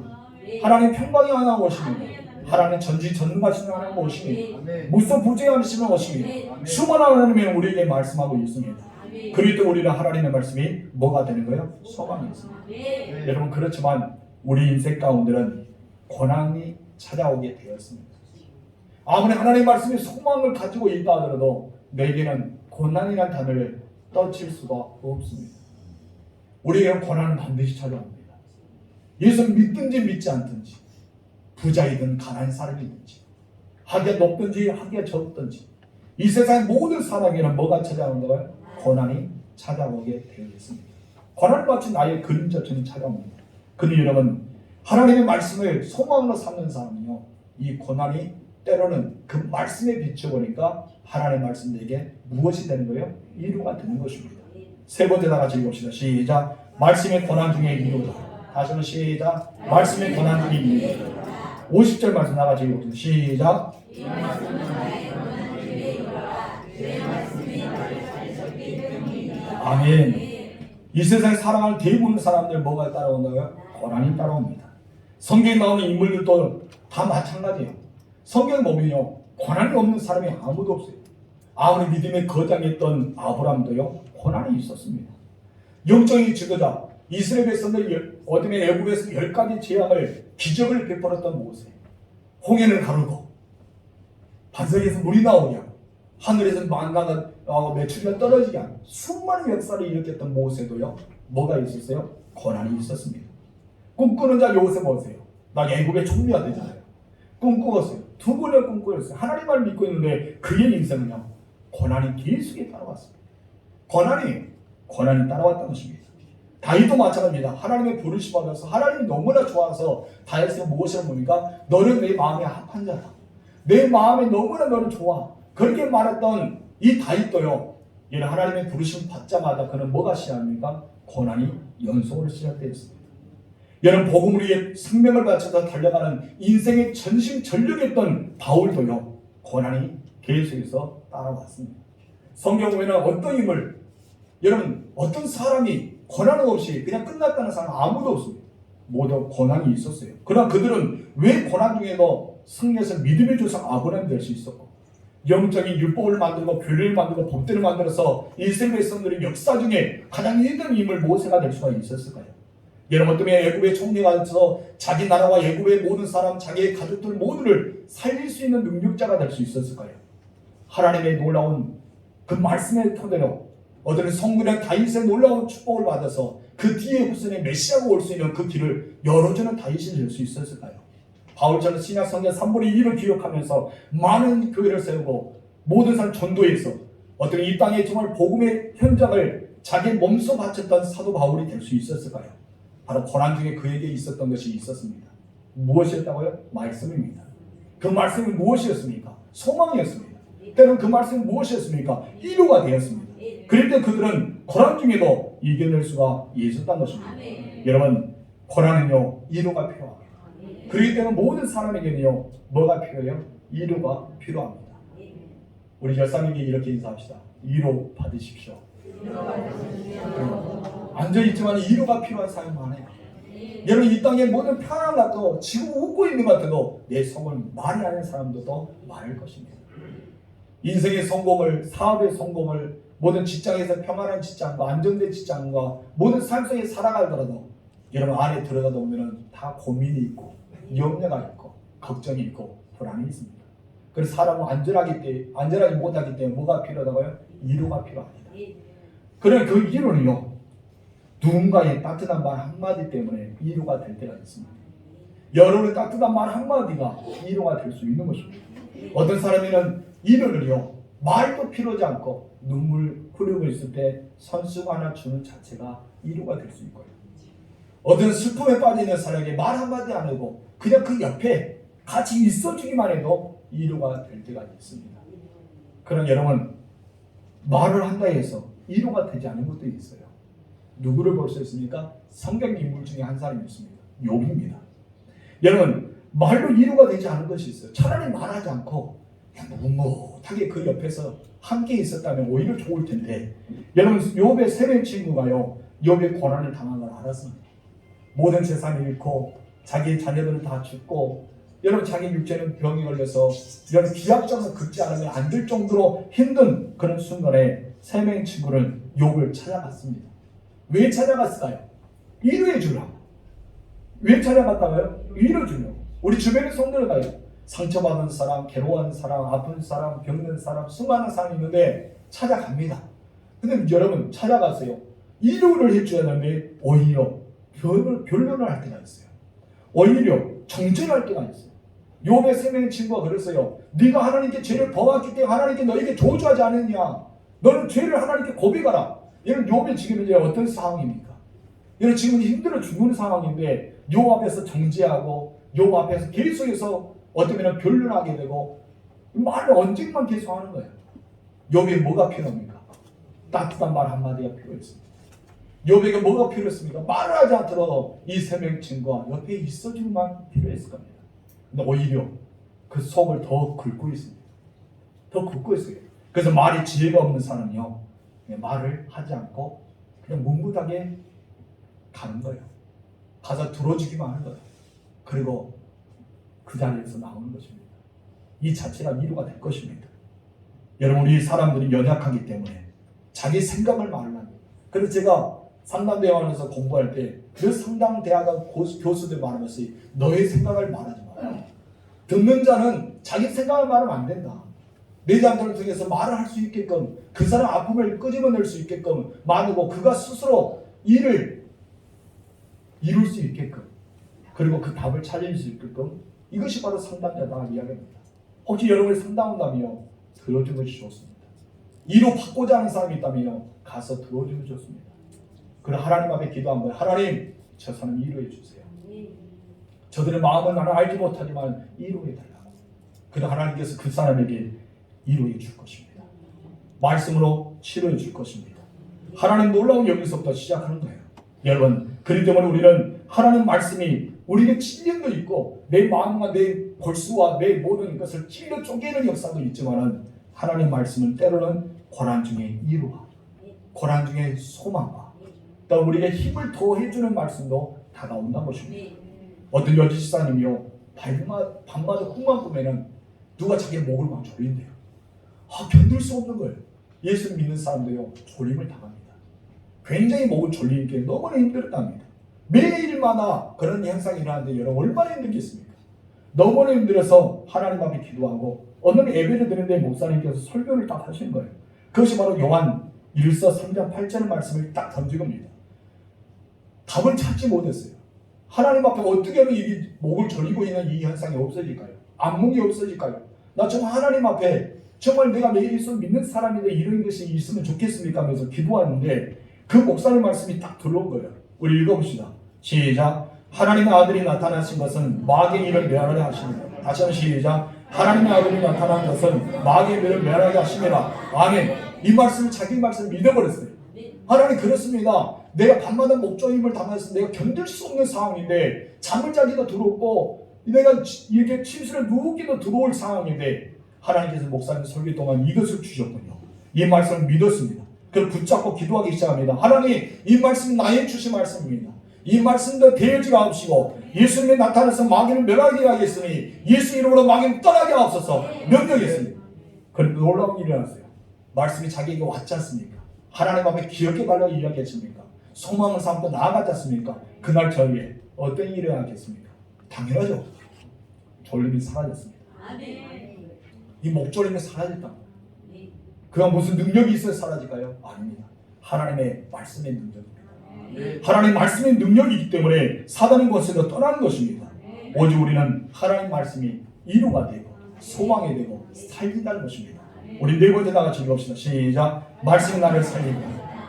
하나님 평강이 하나 오십니다. 하나님 전지전능하신 하나님 오십니다. 무소부재하시는 오십니다. 수많은 하나님이 우리에게 말씀하고 있습니다. 그럴 때 우리는 하나님의 말씀이 뭐가 되는 거예요? 소망이 있습니다. 여러분, 그렇지만 우리 인생 가운데는 고난이 찾아오게 되었습니다. 아무리 하나님의 말씀이 소망을 가지고 있다 하더라도 내게는 고난이라는 단어를 떠칠 수가 없습니다. 우리에게는 고난은 반드시 찾아옵니다. 예수를 믿든지 믿지 않든지, 부자이든 가난한 사람이든지, 하기가 높든지 하기가 적든지, 이 세상의 모든 사람에게는 뭐가 찾아온다고요? 고난이 찾아오게 되어 있습니다. 고난을 마치 나의 그림자처럼 찾아옵니다. 근데 여러분, 하나님의 말씀을 소망으로 삼는 사람은요, 이 고난이 때로는 그 말씀에 비춰보니까 하나님의 말씀 내게 무엇이 되는 거예요? 이루가 되는 것입니다. 세 번째 다 같이 읽읍시다. 시작. 말씀의 고난 중에 이루다. 다시 한번 시작. 말씀의 고난 중에 이루다. 50절 말씀 다 같이 읽읍시다. 시작. 이 말씀은 나의 고난 중에 이루라. 내 말씀이 나를 가르쳤기 때문이다. 아멘. 이 세상에 살아가는 대부분 사람들 뭐가 따라온다고요? 고난이 따라옵니다. 성경에 나오는 인물들도 다 마찬가지예요. 성경 보면요, 고난이 없는 사람이 아무도 없어요. 아무리 믿음의 거장이었던 아브라함도요, 고난이 있었습니다. 영적인 지도자, 이스라엘 백성들 어둠의 애굽에서 10가지 재앙을, 기적을 베풀었던 모세, 홍해를 가르고 반석에서 물이 나오게 하고 하늘에서 만나가 메추리가 떨어지게 하고 수많은 역사를 일으켰던 모세도요, 뭐가 있었어요? 고난이 있었습니다. 꿈꾸는 자 요셉 보세요. 나 애굽의 총리가 되잖아요. 꿈꾸었어요. 두 번을 꿈꾸었어요. 하나님을 믿고 있는데 그의 인생은요, 고난이 계속 따라왔습니다. 고난이 따라왔다는 것입니다. 다윗도 마찬가지입니다. 하나님의 부르심 받아서 하나님이 너무나 좋아서 다윗이 무엇을 뭡니까? 너는 내 마음에 합한 자다. 내 마음에 너무나 너는 좋아. 그렇게 말했던 이 다윗도요, 이런 하나님의 부르심 받자마자 그는 뭐가 시작합니까? 고난이 연속으로 시작되었습니다. 여러분, 복음 우리의 생명을 바쳐서 달려가는 인생의 전심전력이었던 바울도요, 고난이 계속해서 따라왔습니다. 성경 보면 어떤 인물, 여러분, 어떤 사람이 고난 없이 그냥 끝났다는 사람 아무도 없습니다. 모두 고난이 있었어요. 그러나 그들은 왜 고난 중에도 승리해서 믿음의 조상 아브라함이 될 수 있었고, 영적인 율법을 만들고 규례를 만들고 법들을 만들어서 이스라엘 백성들의 역사 중에 가장 1등 인물 모세가 될 수가 있었을까요? 여러분 때문에 애굽의 총리가 돼서 자기 나라와 애굽의 모든 사람, 자기의 가족들 모두를 살릴 수 있는 능력자가 될 수 있었을까요? 하나님의 놀라운 그 말씀의 토대로 어떤 성군의 다윗의 놀라운 축복을 받아서 그 뒤에 후손의 메시아가 올 수 있는 그 길을 열어주는 다윗이 될 수 있었을까요? 바울처럼 신약 성경 3분의 1을 기억하면서 많은 교회를 세우고 모든 사람 전도해서 어떤 이 땅에 정말 복음의 현장을 자기 몸소 바쳤던 사도 바울이 될 수 있었을까요? 바로 고난 중에 그에게 있었던 것이 있었습니다. 무엇이었다고요? 말씀입니다. 그 말씀이 무엇이었습니까? 소망이었습니다. 때는 그 말씀이 무엇이었습니까? 위로가 되었습니다. 그럴 때 그들은 고난 중에도 이겨낼 수가 있었던 것입니다. 여러분, 고난은요 위로가 필요합니다. 그렇기 때문에 모든 사람에게는요 뭐가 필요해요? 위로가 필요합니다. 우리 열사님에게 이렇게 인사합시다. 위로 받으십시오. 앉아있지만 위로가 필요한 사람 많아요. 여러분, 이 땅에 모든 편안 같고 지금 웃고 있는 것 같아도 내 속을 말이 아닌 사람들도 많을 것입니다. 인생의 성공을, 사업의 성공을, 모든 직장에서 평안한 직장과 안정된 직장과 모든 삶 속에 살아가더라도 여러분 안에 들어가다 보면 다 고민이 있고 염려가 있고 걱정이 있고 불안이 있습니다. 그래서 사람은 안전하지 못하기 때문에 뭐가 필요하다고요? 위로가 필요합니다. 그러나 그 위로는요 누군가의 따뜻한 말 한마디 때문에 위로가 될 때가 있습니다. 여러분의 따뜻한 말 한마디가 위로가 될 수 있는 것입니다. 어떤 사람에는 위로를요 말도 필요하지 않고 눈물 흐르고 있을 때 선수가 하나 주는 자체가 위로가 될 수 있고요. 어떤 슬픔에 빠져 있는 사람에게 말 한마디 안 하고 그냥 그 옆에 같이 있어주기만 해도 위로가 될 때가 있습니다. 그럼 여러분 말을 한다 해서 위로가 되지 않은 것도 있어요. 누구를 볼 수 있습니까? 성경 인물 중에 한 사람이 있습니다. 욥입니다. 여러분 말로 위로가 되지 않은 것이 있어요. 차라리 말하지 않고 묵묵하게 그 옆에서 함께 있었다면 오히려 좋을 텐데 여러분 욥의 세명 친구가요 욥의 고난을 당한 걸 알았습니다. 모든 재산을 잃고 자기 자녀들은 다 죽고 여러분 자기 육체는 병이 걸려서 여러분 기약점을 긋지 않으면 안 될 정도로 힘든 그런 순간에 세 명의 친구는 욥을 찾아갔습니다. 왜 찾아갔을까요? 위로해 주라고. 왜 찾아갔다고요? 위로해 주려고. 우리 주변의 성도를 가요. 상처받은 사람, 괴로워하는 사람, 아픈 사람, 병든 사람, 수많은 사람이 있는데 찾아갑니다. 근데 여러분 찾아가세요. 위로를 해줘야 하는데 오히려 변론을 할 때가 있어요. 오히려 정죄할 때가 있어요. 욥의 세 명의 친구가 그랬어요. 네가 하나님께 죄를 범했기 때문에 하나님께 너에게 저주하지 않았냐. 너는 죄를 하나님께 고백하라. 여러분 욥이 지금 이제 어떤 상황입니까? 여러분 지금 힘들어 죽는 상황인데 욥 앞에서 정죄하고 욥 앞에서 계속해서 어쩌면 변론하게 되고 말을 언젠간 계속 하는 거예요. 욥에 뭐가 필요합니까? 따뜻한 말 한마디가 필요했습니다. 욥에게 뭐가 필요했습니까? 말을 하지 않도록 이 세 명의 친구가 옆에 있어주기만 필요했을 겁니다. 근데 오히려 그 속을 더 긁고 있습니다. 더 긁고 있어요. 그래서 말이 지혜가 없는 사람이요 말을 하지 않고 그냥 묵묵하게 가는 거예요. 가서 들어주기만 하는 거예요. 그리고 그 자리에서 나오는 것입니다. 이 자체가 위로가 될 것입니다. 여러분 우리 사람들이 연약하기 때문에 자기 생각을 말하는 그래서 제가 상담대학원에서 공부할 때 그 상담대학원 교수들 말하면서 너의 생각을 말하지 마라. 듣는 자는 자기 생각을 말하면 안 된다. 내 자들을 통해서 말을 할 수 있게끔 그 사람 아픔을 끄집어낼 수 있게끔 만들고 그가 스스로 일을 이룰 수 있게끔 그리고 그 답을 찾을 수 있게끔 이것이 바로 상담자다 이야기입니다. 혹시 여러분이 상담한다면요 들어주는 것이 좋습니다. 이로 받고자 하는 사람이 있다면요 가서 들어주면 좋습니다. 그럼 하나님 앞에 기도한 거예요. 하나님 저 사람 위로해 주세요. 저들의 마음은 나는 알지 못하지만 위로해 달라고. 그럼 하나님께서 그 사람에게 위로해 줄 것입니다. 말씀으로 치료해 줄 것입니다. 하나님 놀라운 여기서부터 시작하는 거예요. 여러분 그렇기 때문에 우리는 하나님 말씀이 우리에게 찔림도 있고 내 마음과 내 골수와 내 모든 것을 찔러 쪼개는 역사도 있지만 하나님 말씀은 때로는 고난 중에 위로와 고난 중에 소망과 또 우리에게 힘을 더해주는 말씀도 다가온다는 것입니다. 어떤 여지시사님이요 밤마다 꿈만 꾸면은 누가 자기 목을 막 졸린대요. 견딜 수 없는 거예요. 예수 믿는 사람도요, 졸림을 당합니다. 굉장히 목을 졸리게 너무나 힘들었답니다. 매일마다 그런 현상이 일어나는데 여러분 얼마나 힘들겠습니까? 너무나 힘들어서 하나님 앞에 기도하고 어느 날 예배를 드리는데 목사님께서 설교를 딱 하신 거예요. 그것이 바로 요한 1서 3장 8절 말씀을 딱 던진 겁니다. 답을 찾지 못했어요. 하나님 앞에 어떻게 하면 이 목을 졸이고 있는 이 현상이 없어질까요? 안목이 없어질까요? 나 정말 하나님 앞에 정말 내가 예수 믿는 사람인데 이런 것이 있으면 좋겠습니까? 하면서 기도하는데 그 목사님 말씀이 딱 들어온 거예요. 우리 읽어봅시다. 시작. 하나님의 아들이 나타나신 것은 마귀의 일을 멸하게 하십니다. 다시 한번 시작. 하나님의 아들이 나타난 것은 마귀의 일을 멸하게 하십니다. 아멘. 이 말씀을 자기 말씀을 믿어버렸어요. 하나님 그렇습니다. 내가 밤마다 목조임을 당해서 내가 견딜 수 없는 상황인데 잠을 자기도 두렵고 내가 이렇게 침실에 누우기도 두려울 상황인데 하나님께서 목사님 설교 동안 이것을 주셨군요. 이 말씀을 믿었습니다. 그걸 붙잡고 기도하기 시작합니다. 하나님 이 말씀은 나의 주신 말씀입니다. 이 말씀도 되어지가 없으시고 예수님이 나타나서 마귀를 멸하게 하겠으니 예수 이름으로 마귀를 떠나게 하옵소서 명령했습니다. 그런데 놀라운 일이 일어났어요. 말씀이 자기에게 왔지 않습니까? 하나님 앞에 기억해 달라고 이야기했습니까? 소망을 삼고 나아갔지 않습니까? 그날 저희에 어떤 일이 일어났겠습니까? 당연하죠. 졸림이 사라졌습니다. 이 목졸림이 사라졌다. 그가 무슨 능력이 있어야 사라질까요? 아닙니다. 하나님의 말씀의 능력입니다. 하나님 말씀의 능력이기 때문에 사단의 것에서 떠나는 것입니다. 오직 우리는 하나님 말씀이 이루가 되고 소망이 되고 살린다는 것입니다. 우리 네 번째 다 같이 읽읍시다. 시작. 말씀이 나를 살리고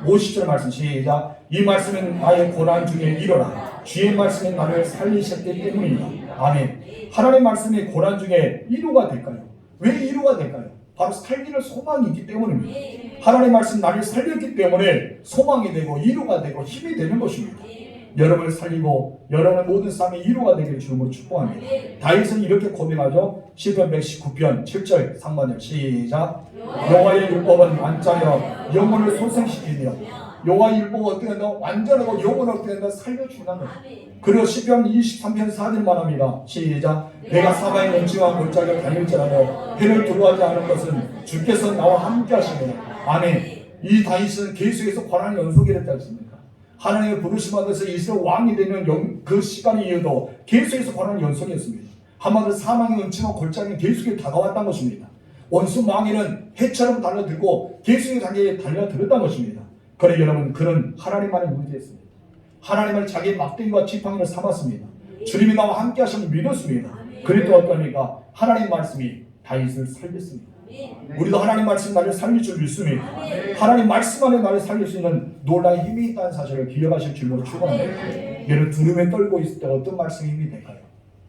50절 말씀 시작. 이 말씀은 나의 고난 중에 이뤄라. 주의 말씀이 나를 살리셨기 때문입니다. 아멘. 하나님의 말씀이 고난 중에 이루가 될까요? 왜 이루가 될까요? 바로 살리는 소망이 있기 때문입니다. 하나님의 말씀 나를 살렸기 때문에 소망이 되고 이루가 되고 힘이 되는 것입니다. 여러분을 살리고 여러분의 모든 삶이 이루가 되기를 주님으로 축복합니다. 다윗은 이렇게 고백하죠. 시편 119편 7절 상반절 시작. 여호와의 율법은 완전하여 영혼을 소생시키며 여호와의 율법은 어떻게 한다? 완전하고 영혼을 어떻게 한다? 살려준다는 것. 그리고 시편 23편 4절 말합니다. 시작. 내가 사방의 음침한 골짜기를 다닐지라도 해를 두려워하지 않은 것은 주께서 나와 함께 하시느라. 아멘. 이 다윗은 계속해서 고난의 연속이 됐지 않습니까? 하나님의 부르심 받아서 이스라엘 왕이 되는 그 시간이 이어도 계속해서 고난의 연속이었습니다. 한마디로 사망의 음침한 골짜기는 계속해서 다가왔다는 것입니다. 원수 마귀는 해처럼 달려들고 계속해서 자기에게 달려들었다는 것입니다. 그러나 여러분 그는 하나님만을 의지했습니다. 하나님을 자기의 막대기와 지팡이를 삼았습니다. 주님이 나와 함께 하심을 믿었습니다. 그래도 어떠합니까? 하나님 말씀이 다윗을 살렸습니다. 우리도 하나님 말씀 나를 살릴 줄 믿습니다. 하나님 말씀 안에 나를 살릴 수 있는 놀라운 힘이 있다는 사실을 기억하실 줄로 축원합니다. 여러분 두려움에 떨고 있을 때 어떤 말씀이 힘이 될까요?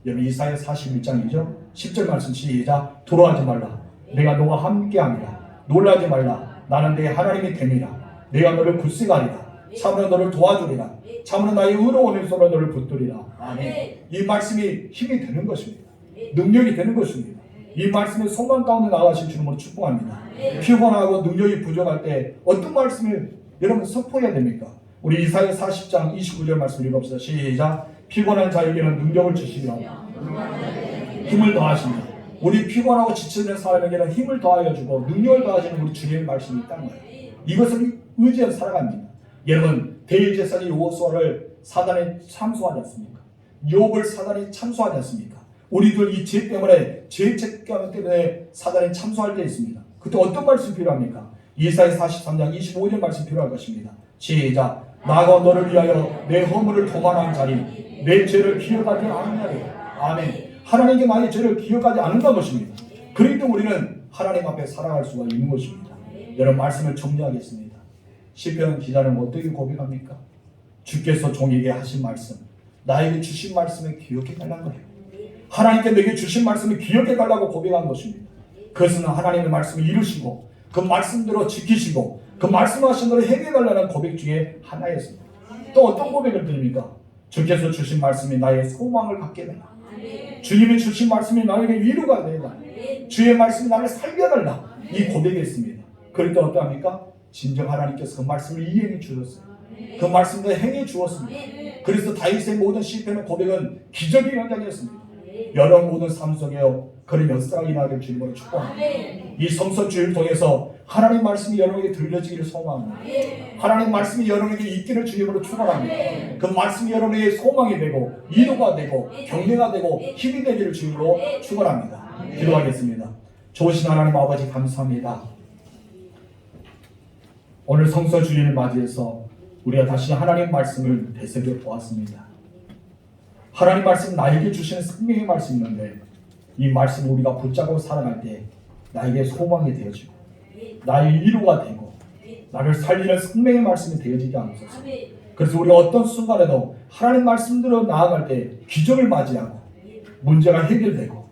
여러분 이사야 41장이죠. 10절 말씀 시작. 두려워하지 말라. 내가 너와 함께함이라. 놀라지 말라. 나는 내 하나님이 됨이라. 내가 너를 굳세가리라. 참으로 너를 도와주리라. 참으로 나의 의로운 손으로 너를 붙들리라. 아멘. 이 말씀이 힘이 되는 것입니다. 능력이 되는 것입니다. 이 말씀의 소망 가운데 나가실 주님으로 축복합니다. 피곤하고 능력이 부족할 때 어떤 말씀을 여러분 선포해야 됩니까? 우리 이사야 40장 29절 말씀 읽읍시다. 시작. 피곤한 자에게는 능력을 주시며 힘을 더하십니다. 우리 피곤하고 지치는 사람에게는 힘을 더하여 주고 능력을 더하시는 우리 주님의 말씀이 있다는 거예요. 이것을 의지해 살아갑니다. 여러분 대제사장 여호수아를 사단이 참수하지 않습니까? 욥을 사단이 참수하지 않습니까? 우리들 이 죄 때문에 죄책감 때문에 사단이 참수할 때 있습니다. 그때 어떤 말씀이 필요합니까? 이사야 43장 25절 말씀 필요할 것입니다. 시작. 나가 너를 위하여 내 허물을 도만한 자니 내 죄를 기억하지 않느냐리. 아멘. 하나님께 나의 죄를 기억하지 않는다는 것입니다. 그렇기 때문에 우리는 하나님 앞에 살아갈 수가 있는 것입니다. 여러분 말씀을 정리하겠습니다. 시편 기자는 어떻게 고백합니까? 주께서 종에게 하신 말씀, 나에게 주신 말씀을 기억해 달라는 거예요. 하나님께 내게 주신 말씀을 기억해 달라고 고백한 것입니다. 그것은 하나님의 말씀을 이루시고 그 말씀대로 지키시고 그 말씀하신 대로 행해 달라는 고백 중에 하나였습니다. 또 어떤 고백을 드립니까? 주께서 주신 말씀이 나의 소망을 갖게 되라. 주님이 주신 말씀이 나에게 위로가 되라. 주의 말씀이 나를 살려달라. 이 고백이 있습니다. 그럴 때 어떠합니까? 진정 하나님께서 그 말씀을 이행해 주셨어요. 그 말씀도 행해 주었습니다. 그래서 다윗의 모든 시편의 고백은 기적의 현장이었습니다. 여러분 모든 삶 속에 그런 역사가 일어나길 주님으로 축복합니다. 이 성서 주일을 통해서 하나님 말씀이 여러분에게 들려지기를 소망합니다. 하나님 말씀이 여러분에게 있기를 주님으로 축원합니다. 그 말씀이 여러분에게 소망이 되고 위로가 되고 격려가 되고 힘이 되기를 주님으로 축원합니다. 기도하겠습니다. 좋으신 하나님 아버지 감사합니다. 오늘 성서 주일을 맞이해서 우리가 다시 하나님 말씀을 되새겨 보았습니다. 하나님 말씀 나에게 주시는 생명의 말씀이 있는데 이 말씀을 우리가 붙잡고 살아갈 때 나에게 소망이 되어지고 나의 위로가 되고 나를 살리는 생명의 말씀이 되어지게 하옵소서. 그래서 우리가 어떤 순간에도 하나님 말씀대로 나아갈 때 기적을 맞이하고 문제가 해결되고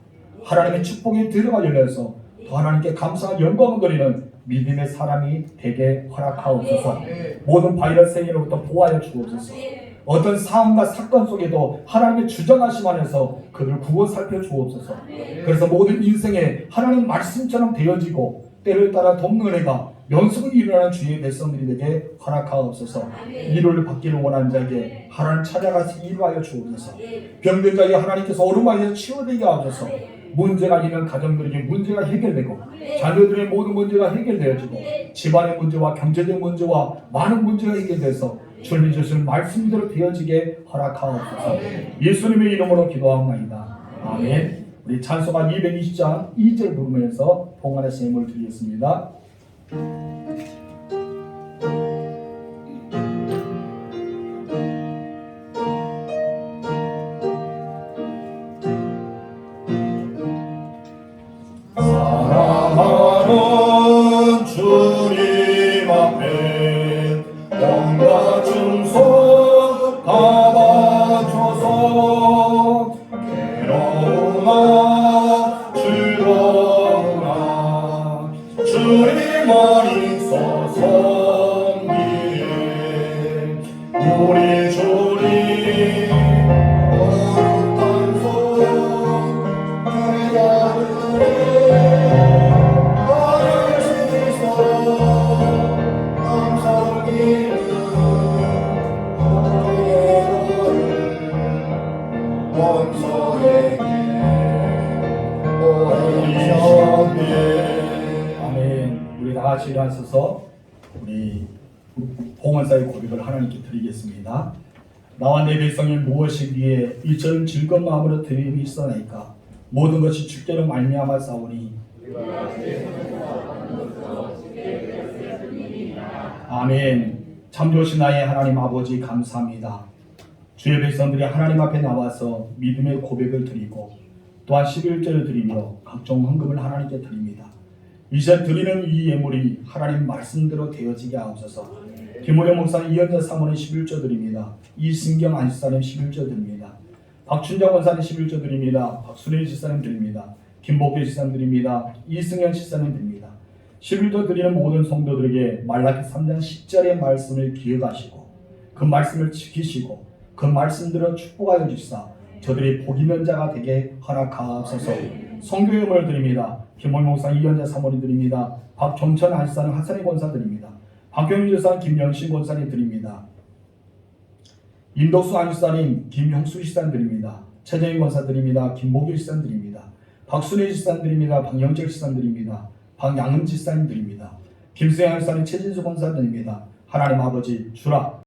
하나님의 축복이 들어가 열려서 더 하나님께 감사와 영광을 드리는 믿음의 사람이 되게 허락하옵소서. 모든 바이러스 행위로부터 보호하여 주옵소서. 어떤 상황과 사건 속에도 하나님의 주장하심 안에서 그를 구원 살펴 주옵소서. 그래서 모든 인생에 하나님 말씀처럼 되어지고 때를 따라 돕는 은혜가 연속을 일어나는 주의 백성들이 되게 허락하옵소서. 위로를 받기를 원하는 자에게 하나님 찾아가서 위로하여 주옵소서. 병든 자에게 하나님께서 오르막에서 치유되게 하옵소서. 문제가 있는 가정들에게 문제가 해결되고 자녀들의 모든 문제가 해결되어지고 집안의 문제와 경제적 문제와 많은 문제가 해결돼서 주님이 주신 말씀대로 되어지게 허락하옵소서. 예수님의 이름으로 기도하옵나이다. 아멘. 우리 찬송가 220장 2절 부르면서 봉헌의 예물을 드리겠습니다. 사랑하는 주님 앞에 온갖 충성 담아줘서 괴로우나 즐거우나 주님만 있어서 섬기네. 우리 주님 거룩한 손 아멘. 우리 다 같이 일어서서 우리 봉헌사의 고백을 하나님께 드리겠습니다. 나와 내 백성이 무엇이 위해 이처럼 즐거운 마음으로 드림이 있어나이까 모든 것이 주께로 말미암아 싸우니 아멘. 참 좋으신 나의 하나님 아버지 감사합니다. 주의 백성들이 하나님 앞에 나와서 믿음의 고백을 드리고 또한 11절을 드리며 각종 헌금을 하나님께 드립니다. 이제 드리는 이 예물이 하나님 말씀대로 되어지게 하옵소서. 김호영 목사님 이현자 사모님 11조 드립니다. 이승경 안식사님 11조 드립니다. 박춘정 원사님 11조 드립니다. 박순일 지사님 드립니다. 김복길 지사님 드립니다. 이승현 지사님 드립니다. 11조 드리는 모든 성도들에게 말라기 3장 10절의 말씀을 기억하시고 그 말씀을 지키시고 그 말씀대로 축복하여 주시사 저들이 복 있는 자가 되게 허락하옵소서. 성교회를 드립니다. 김호영 목사 이현자 사모님 드립니다. 박종천 안식사님 하선희 권사 드립니다. 박경윤 지사님 김영신 권사님 드립니다. 임덕수 안식사님 김형수 지사님 드립니다. 최정희 권사 드립니다. 김복일 지사님 드립니다. 박순희 지사님 드립니다. 박영철 지사님 드립니다. 박양은 지사님 드립니다. 김수영 안식사님 최진수 권사 드립니다. 하나님 아버지 주라